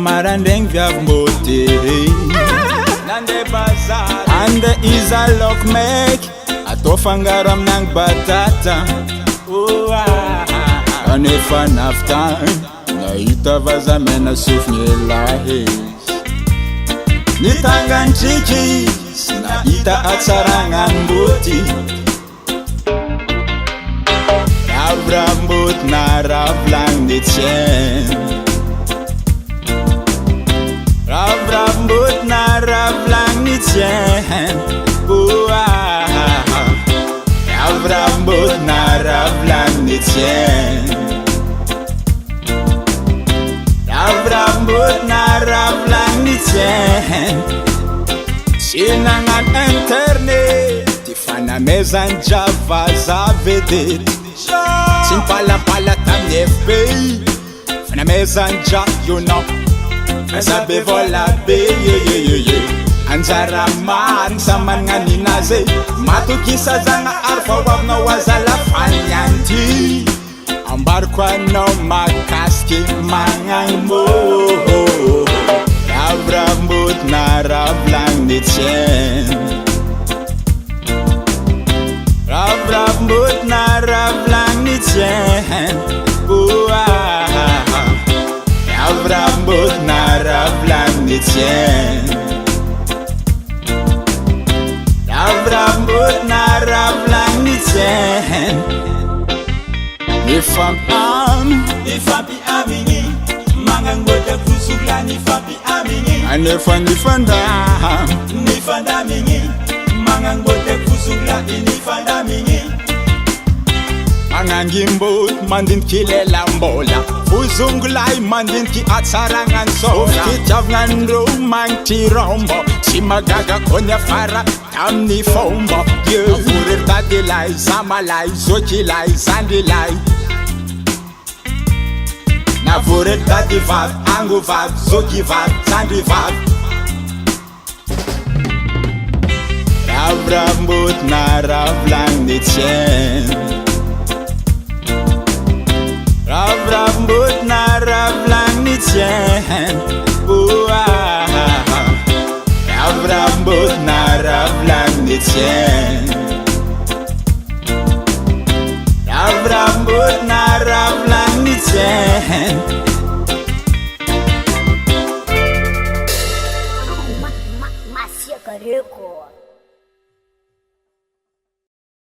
Samarandeng viavmbote Nande bazar Ande iza lok make Atofangaro aminang batata Anefa naftan Nahita vazamena sofnyelahe Nitangan chikis Nahita atsarangan buti Ravrambut na ravlang nitsen Ravrambut na ravlang nitsen Ravrambut na ravlang nitsen Ravrambut na ravlang nitsen Sinangan internet Tifana mezan java zavedit Sin pala tam FB Fana mezan ja you know Kasabe vola be Anjara man sa mga ninaze Matukisa zanga arfa wag na wazala fanyanti Ambar kwa no makaski mangang mo Ravrambut na ravlang nitsen Ravrambut na ravlang nitsen Ravrambut na ravlang nitsen Ravrambut na ravlang nitsen Nifapi amingi Mangang boda kusugla nifapi amingi Nifanda mingi Mangang boda kusugla nifanda mingi Mangangimbut mandin kilela mbola Uzunglai mandin ki atsarangan sola Kitavngan rumang tirombo Simagaga konya fara tamni fombo Vurir tadilai, zamalai, zokilai, zandilai Na vurir tadivav, anguvav, zokivav, zandivav Ravrambut na ravlang nitsen Ravrambut na ravlang nitsen Ravrambut na ravlang nitsen Ravrambut na ravlang nitsen Macia Careco.